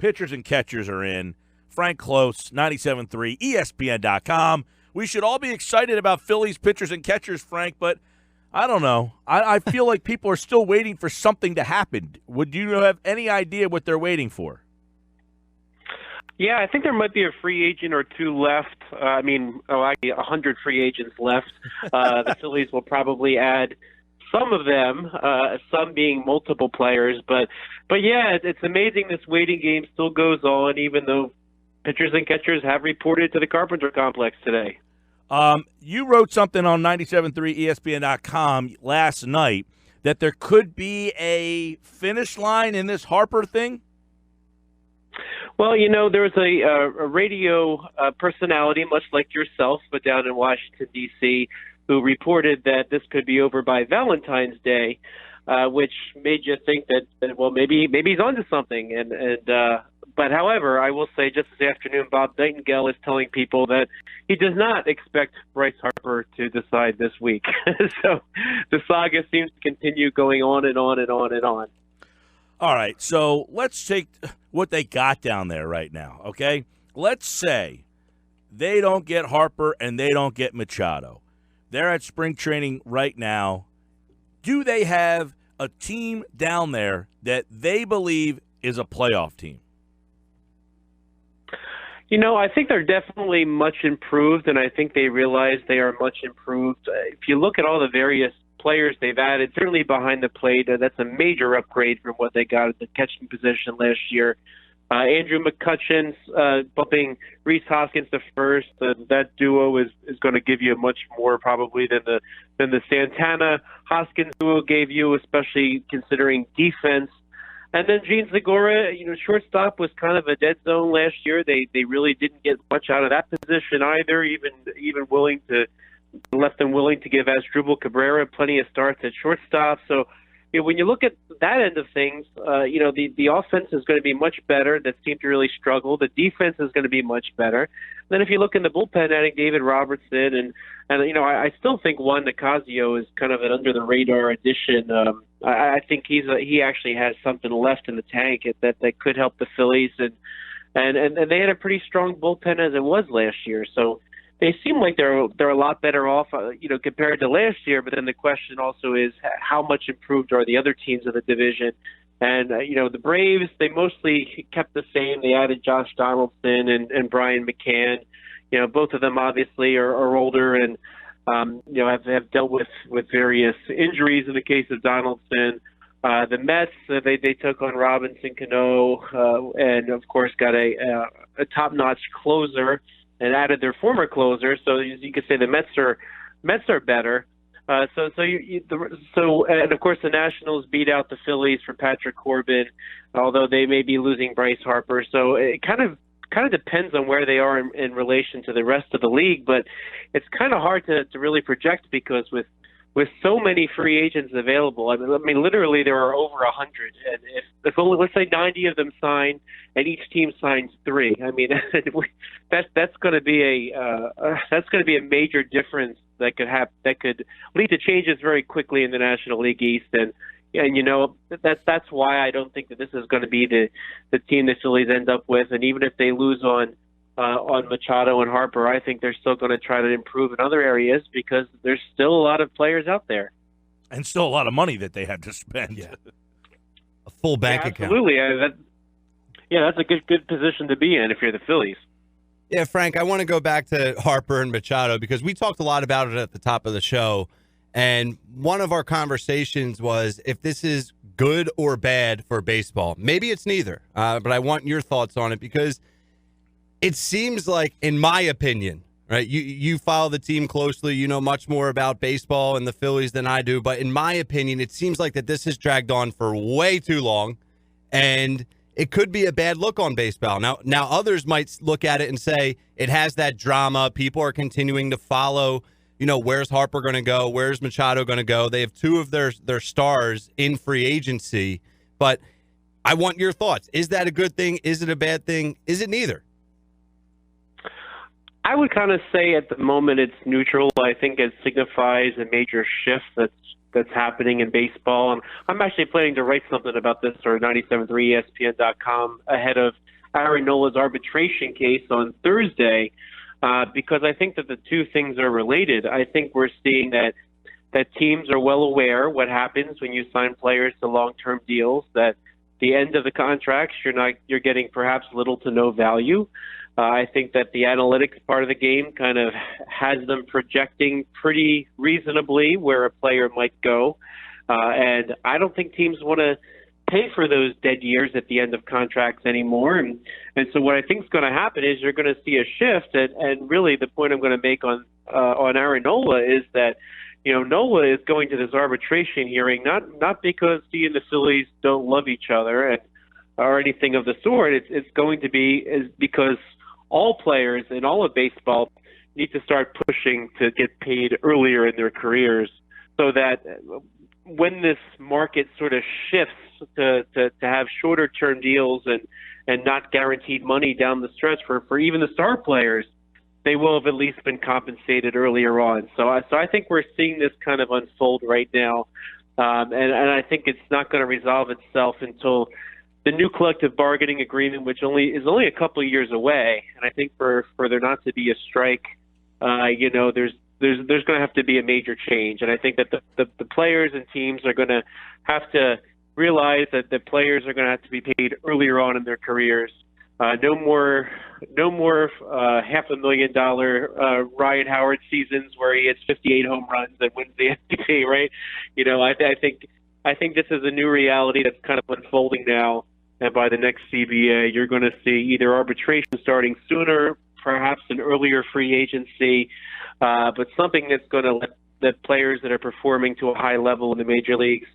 pitchers and catchers are in. Frank Klose, 97.3, ESPN.com. We should all be excited about Phillies pitchers and catchers, Frank, but I don't know. I feel like people are still waiting for something to happen. Would you have any idea what they're waiting for? Yeah, I think there might be a free agent or two left. Actually 100 free agents left. The Phillies will probably add some of them, some being multiple players. But yeah, it's amazing this waiting game still goes on, even though pitchers and catchers have reported to the Carpenter Complex today. You wrote something on 97.3 ESPN.com last night that there could be a finish line in this Harper thing. Well, there was a radio personality, much like yourself, but down in Washington, D.C., who reported that this could be over by Valentine's Day, which made you think that well, maybe he's onto something. But however, I will say just this afternoon, Bob Nightingale is telling people that he does not expect Bryce Harper to decide this week. So the saga seems to continue going on and on and on and on. All right, so let's take what they got down there right now, okay? Let's say they don't get Harper and they don't get Machado. They're at spring training right now. Do they have a team down there that they believe is a playoff team? I think they're definitely much improved, and I think they realize they are much improved. If you look at all the various players they've added, certainly behind the plate, that's a major upgrade from what they got at the catching position last year. Andrew McCutcheon's bumping Rhys Hoskins to first. That duo is going to give you much more probably than the Santana Hoskins duo gave you, especially considering defense. And then Gene Segura, shortstop was kind of a dead zone last year. They really didn't get much out of that position either, even left them willing to give Asdrubal Cabrera plenty of starts at shortstop. So when you look at that end of things, the offense is going to be much better. That seemed to really struggle. The defense is going to be much better. Then if you look in the bullpen, adding David Robertson, and I still think Juan Nicasio is kind of an under-the-radar addition. I think he actually has something left in the tank that could help the Phillies, and they had a pretty strong bullpen as it was last year. So they seem like they're a lot better off, compared to last year. But then the question also is how much improved are the other teams of the division? And the Braves, they mostly kept the same. They added Josh Donaldson and Brian McCann. Both of them obviously are older and have dealt with various injuries in the case of Donaldson. The Mets, they took on Robinson Cano and of course got a top-notch closer and added their former closer. So you could say the Mets are better. And of course the Nationals beat out the Phillies for Patrick Corbin, although they may be losing Bryce Harper. So it kind of depends on where they are in relation to the rest of the league, but it's kind of hard to really project because with so many free agents available, I mean, literally there are over 100, and if only, let's say 90 of them sign, and each team signs 3, I mean, that's going to be a major difference that could lead to changes very quickly in the National League East, and that's why I don't think that this is going to be the team the Phillies end up with, and even if they lose on Machado and Harper, I think they're still going to try to improve in other areas because there's still a lot of players out there. And still a lot of money that they have to spend. Yeah. A full bank account. Absolutely. That's a good position to be in if you're the Phillies. Yeah, Frank, I want to go back to Harper and Machado because we talked a lot about it at the top of the show. And one of our conversations was if this is good or bad for baseball. Maybe it's neither, but I want your thoughts on it because it seems like, in my opinion, right, you follow the team closely, you know much more about baseball and the Phillies than I do, but in my opinion, it seems like that this has dragged on for way too long, and it could be a bad look on baseball. Now others might look at it and say it has that drama. People are continuing to follow, where's Harper going to go? Where's Machado going to go? They have 2 of their stars in free agency, but I want your thoughts. Is that a good thing? Is it a bad thing? Is it neither? I would kind of say at the moment it's neutral. I think it signifies a major shift that's that's happening in baseball. And I'm actually planning to write something about this for 973ESPN.com ahead of Aaron Nola's arbitration case on Thursday, because I think that the two things are related. I think we're seeing that teams are well aware what happens when you sign players to long-term deals, that the end of the contracts, you're getting perhaps little to no value. I think that the analytics part of the game kind of has them projecting pretty reasonably where a player might go. And I don't think teams want to pay for those dead years at the end of contracts anymore. And so what I think is going to happen is you're going to see a shift. And really the point I'm going to make on Aaron Nola is that, Nola is going to this arbitration hearing not because he and the Phillies don't love each other or anything of the sort. It's going to be because all players in all of baseball need to start pushing to get paid earlier in their careers, so that when this market sort of shifts to have shorter term deals and not guaranteed money down the stretch for even the star players, they will have at least been compensated earlier on. So I think we're seeing this kind of unfold right now, and I think it's not going to resolve itself until the new collective bargaining agreement, which is only a couple of years away. And I think for there not to be a strike, there's going to have to be a major change. And I think that the players and teams are going to have to realize that the players are going to have to be paid earlier on in their careers. No more $500,000 Ryan Howard seasons where he hits 58 home runs and wins the MVP, right? I think this is a new reality that's kind of unfolding now. And by the next CBA, you're going to see either arbitration starting sooner, perhaps an earlier free agency, but something that's going to let the players that are performing to a high level in the major leagues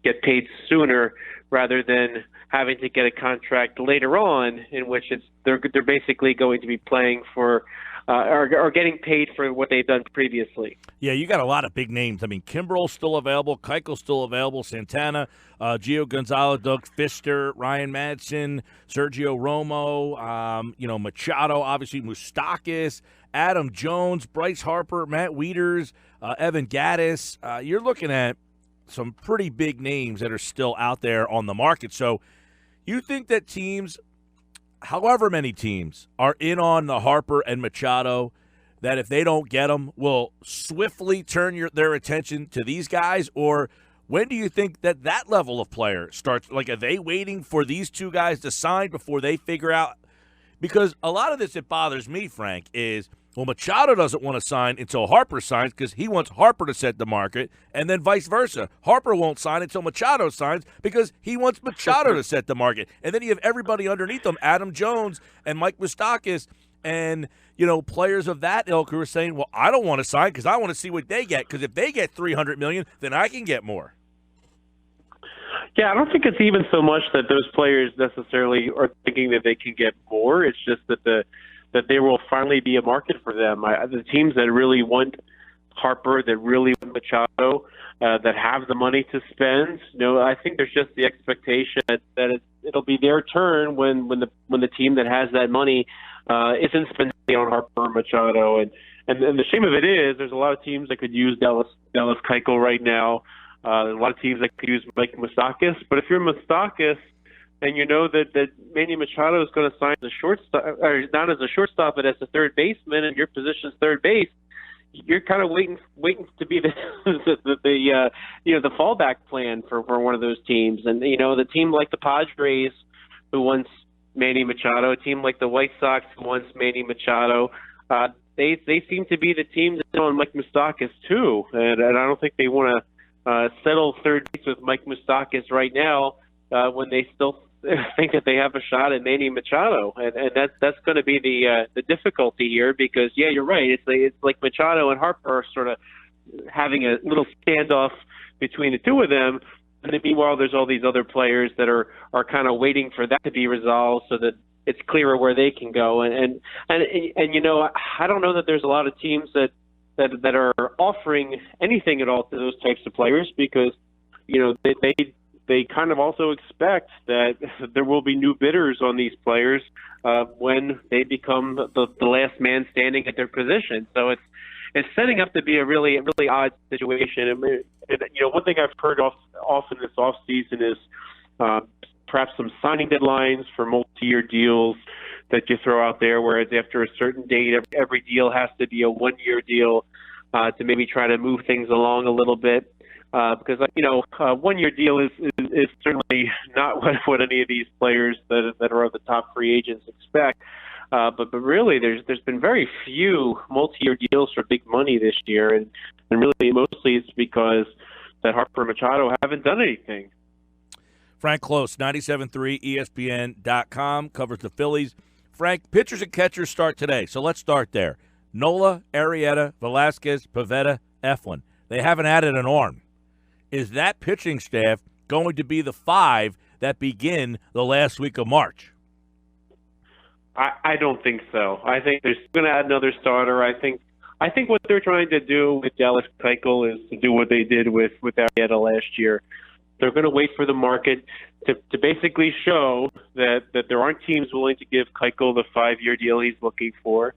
get paid sooner, rather than having to get a contract later on, in which they're basically going to be playing for or getting paid for what they've done previously. Yeah, you got a lot of big names. I mean, Kimbrel's still available, Keuchel's still available, Santana, Gio Gonzalez, Doug Fister, Ryan Madsen, Sergio Romo, Machado, obviously Moustakas, Adam Jones, Bryce Harper, Matt Wieters, Evan Gattis. You're looking at some pretty big names that are still out there on the market. So you think that teams, however many teams, are in on the Harper and Machado, that if they don't get them, will swiftly turn their attention to these guys? Or when do you think that level of player starts? Like, are they waiting for these two guys to sign before they figure out? Because a lot of this, it bothers me, Frank, is, well, Machado doesn't want to sign until Harper signs because he wants Harper to set the market, and then vice versa. Harper won't sign until Machado signs because he wants Machado to set the market. And then you have everybody underneath them, Adam Jones and Mike Moustakas, and players of that ilk who are saying, well, I don't want to sign because I want to see what they get, because if they get $300 million, then I can get more. Yeah, I don't think it's even so much that those players necessarily are thinking that they can get more. It's just that there will finally be a market for them. The teams that really want Harper, that really want Machado, that have the money to spend, I think there's just the expectation that it'll be their turn when the team that has that money isn't spending on Harper or Machado. And the shame of it is, there's a lot of teams that could use Dallas Keuchel right now. A lot of teams that could use Mike Moustakas. But if you're Moustakas, and you know that Manny Machado is going to sign as a shortstop, or not as a shortstop, but as a third baseman, and your position is third base, you're kind of waiting to be the fallback plan for one of those teams. And the team like the Padres, who wants Manny Machado, a team like the White Sox, who wants Manny Machado, they seem to be the team that's on Mike Moustakas too. And I don't think they want to settle third base with Mike Moustakas right now when they still think that they have a shot at Manny Machado, and that's going to be the difficulty here, because you're right. It's like Machado and Harper are sort of having a little standoff between the two of them, and then meanwhile there's all these other players that are kind of waiting for that to be resolved so that it's clearer where they can go. And I don't know that there's a lot of teams that are offering anything at all to those types of players, because they kind of also expect that there will be new bidders on these players when they become the last man standing at their position. So it's setting up to be a really odd situation. And one thing I've heard often this offseason is perhaps some signing deadlines for multi-year deals that you throw out there, whereas after a certain date, every deal has to be a one-year deal to maybe try to move things along a little bit. Because one-year deal is certainly not what any of these players that are the top free agents expect. But really, there's been very few multi-year deals for big money this year, and really mostly it's because that Harper and Machado haven't done anything. Frank Klose, 97.3 ESPN.com, covers the Phillies. Frank, pitchers and catchers start today, so let's start there. Nola, Arrieta, Velasquez, Pivetta, Eflin. They haven't added an arm. Is that pitching staff going to be the five that begin the last week of March? I don't think so. I think they're going to add another starter. I think what they're trying to do with Dallas Keuchel is to do what they did with Arrieta last year. They're going to wait for the market to basically show that there aren't teams willing to give Keuchel the 5-year deal he's looking for.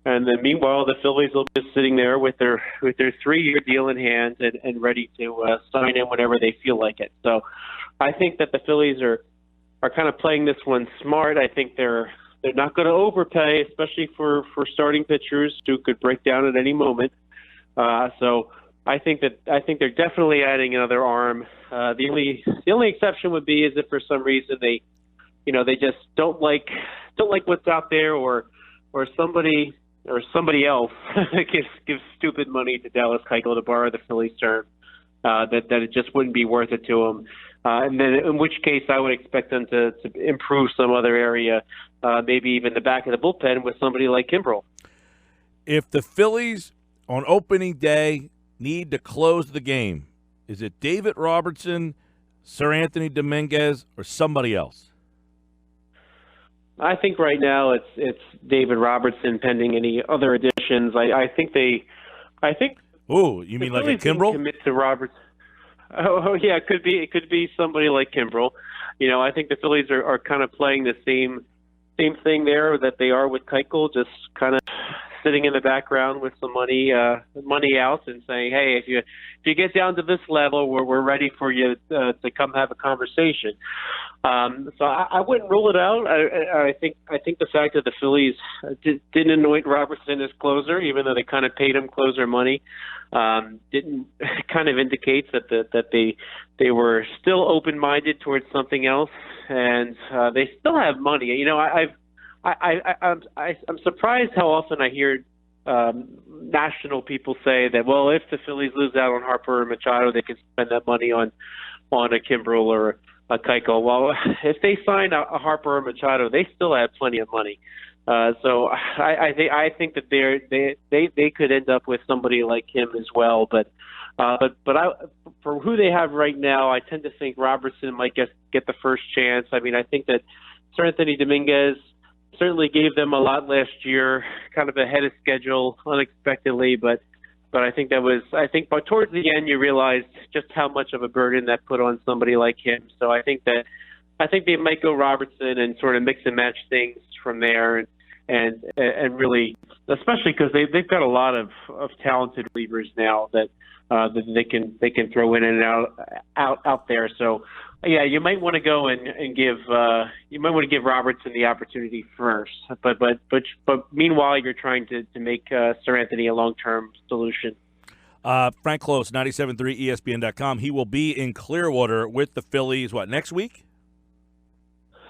And then meanwhile, the Phillies will be sitting there with their 3-year deal in hand and ready to sign in whenever they feel like it. So I think that the Phillies are kind of playing this one smart. I think they're not going to overpay, especially for starting pitchers who could break down at any moment. So I think they're definitely adding another arm. The only exception would be is if for some reason they just don't like what's out there, or somebody else gives stupid money to Dallas Keuchel, to borrow the Phillies term, that it just wouldn't be worth it to them. And then in which case I would expect them to improve some other area, maybe even the back of the bullpen with somebody like Kimbrel. If the Phillies on opening day need to close the game, is it David Robertson, Sir Anthony Dominguez, or somebody else? I think right now it's David Robertson, pending any other additions. I think. Oh, you mean like a Kimbrel? Commit to Robertson. Oh yeah, it could be somebody like Kimbrel. I think the Phillies are kind of playing the same thing there that they are with Keuchel, just kind of sitting in the background with some money out and saying, hey, if you get down to this level, we're ready for you to come have a conversation. So I wouldn't rule it out. I think the fact that the Phillies didn't anoint Robertson as closer, even though they kind of paid him closer money, didn't kind of indicates that they were still open-minded towards something else, and they still have money. I'm surprised how often I hear national people say that, well, if the Phillies lose out on Harper and Machado, they can spend that money on a Kimbrel or a Keuchel. Well, if they sign a Harper or Machado, they still have plenty of money. So I think that they could end up with somebody like him as well. But for who they have right now, I tend to think Robertson might get the first chance. I mean, I think that Sir Anthony Dominguez certainly gave them a lot last year, kind of ahead of schedule, unexpectedly. But I think but towards the end you realized just how much of a burden that put on somebody like him. So I think they might go Robertson and sort of mix and match things from there, and really, especially because they've got a lot of talented relievers now that they can throw in and out there. So yeah, you might want to go and give Robertson the opportunity first, but meanwhile you're trying to make Sir Anthony a long-term solution. Frank Klose, 97.3 ESPN.com. He will be in Clearwater with the Phillies, next week?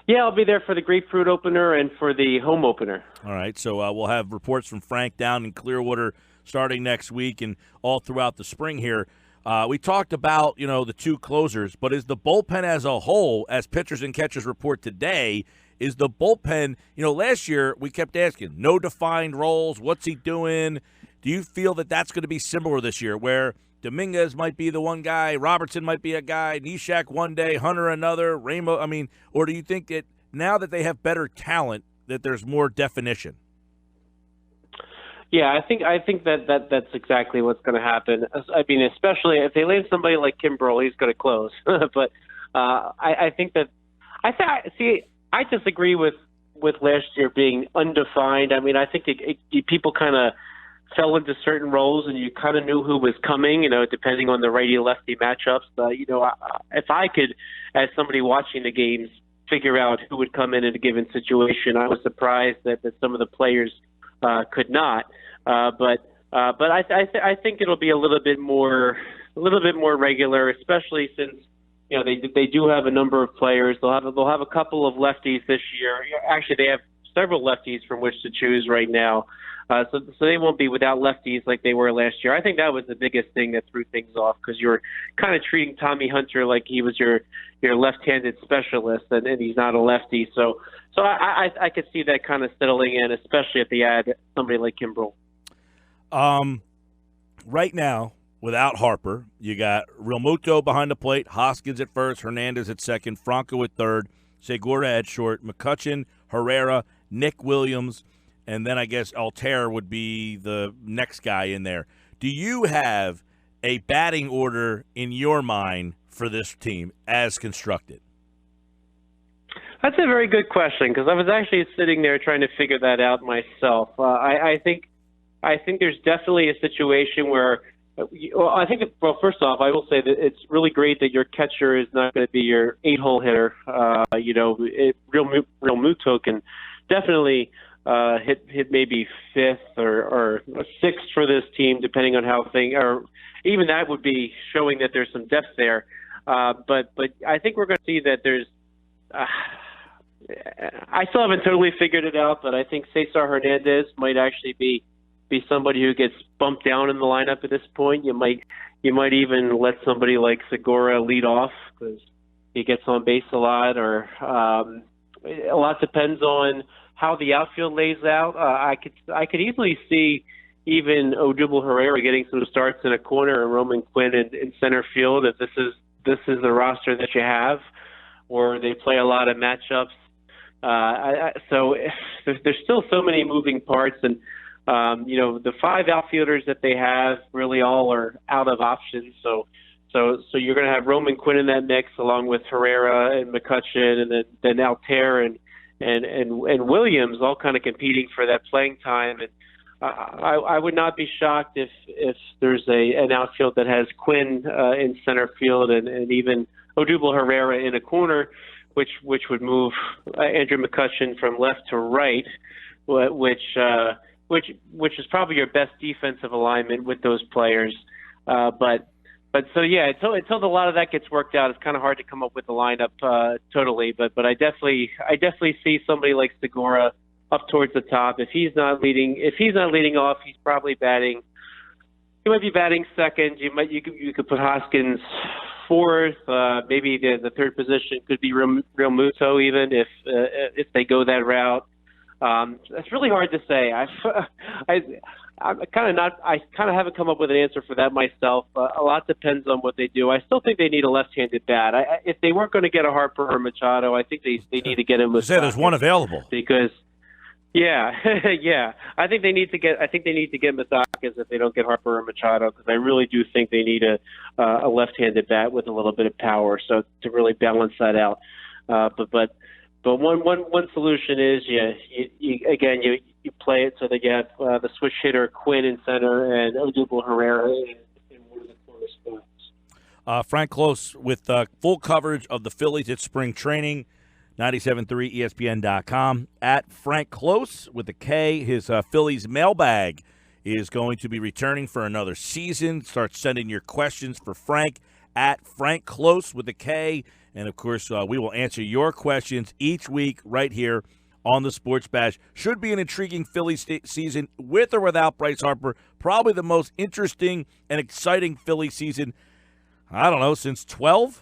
Yeah, I'll be there for the grapefruit opener and for the home opener. All right, so we'll have reports from Frank down in Clearwater starting next week and all throughout the spring here. We talked about, the two closers, but is the bullpen as a whole, as pitchers and catchers report today, is the bullpen, last year we kept asking, no defined roles, what's he doing? Do you feel that that's going to be similar this year, where Dominguez might be the one guy, Robertson might be a guy, Neshek one day, Hunter another, Rainbow, or do you think that now that they have better talent, that there's more definition? Yeah, I think that's exactly what's going to happen. I mean, especially if they land somebody like Kimbrel, he's going to close. But I disagree with last year being undefined. I mean, I think people kind of fell into certain roles and you kind of knew who was coming, depending on the righty-lefty matchups. If I could, as somebody watching the games, figure out who would come in a given situation, I was surprised that some of the players could not. But I think it'll be a little bit more regular, especially since they do have a number of players. They'll have a couple of lefties this year. Actually, they have several lefties from which to choose right now. So they won't be without lefties like they were last year. I think that was the biggest thing that threw things off, because you were kind of treating Tommy Hunter like he was your left-handed specialist, and he's not a lefty. So I could see that kind of settling in, especially if they add somebody like Kimbrel. Right now, without Harper, you got Realmuto behind the plate, Hoskins at first, Hernandez at second, Franco at third, Segura at short, McCutchen, Herrera, Nick Williams, and then I guess Altair would be the next guy in there. Do you have a batting order in your mind for this team as constructed? That's a very good question, because I was actually sitting there trying to figure that out myself. I think there's definitely a situation where first off, I will say that it's really great that your catcher is not going to be your 8-hole hitter. Realmuto can definitely hit maybe fifth or sixth for this team, depending on how or even that would be showing that there's some depth there. But I think we're going to see that there's. I still haven't totally figured it out, but I think Cesar Hernandez might actually be somebody who gets bumped down in the lineup at this point. You might even let somebody like Segura lead off because he gets on base a lot, or a lot depends on how the outfield lays out. I could easily see even Odubel Herrera getting some starts in a corner and Roman Quinn in center field if this is the roster that you have, or they play a lot of matchups. So there's still so many moving parts, and the 5 outfielders that they have really all are out of options. So you're going to have Roman Quinn in that mix, along with Herrera and McCutchen, and then Altair and Williams, all kind of competing for that playing time. And I would not be shocked if there's an outfield that has Quinn in center field and even Odubel Herrera in a corner, which would move Andrew McCutchen from left to right, which is probably your best defensive alignment with those players. But so yeah, until a lot of that gets worked out, it's kind of hard to come up with the lineup totally. But I definitely see somebody like Segura up towards the top. If he's not leading off, he's probably batting. He might be batting second. You could put Hoskins fourth. Maybe the third position could be Realmuto, even if they go that route. It's really hard to say. I kind of haven't come up with an answer for that myself. A lot depends on what they do. I still think they need a left-handed bat. If they weren't going to get a Harper or Machado, I think they need to get him with. There's one available because. Yeah, yeah. I think they need to get Moustakas if they don't get Harper or Machado, because I really do think they need a left-handed bat with a little bit of power, so to really balance that out. But one solution is you play it so that you have the switch hitter Quinn in center and Odubel Herrera in one of the corner spots. Frank Klose with full coverage of the Phillies at spring training. 97.3 ESPN.com. At Frank Klose with a K. His Phillies mailbag is going to be returning for another season. Start sending your questions for Frank at Frank Klose with a K. And, of course, we will answer your questions each week right here on the Sports Bash. Should be an intriguing Phillies season with or without Bryce Harper. Probably the most interesting and exciting Phillies season, I don't know, since 12?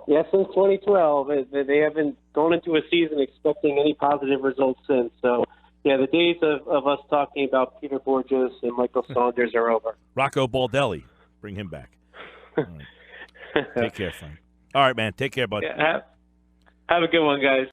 Yeah, since 2012, they haven't gone into a season expecting any positive results since. So, yeah, the days of us talking about Peter Borges and Michael Saunders are over. Rocco Baldelli, bring him back. All right. Take care, Frank. All right, man. Take care, bud. Yeah, have a good one, guys.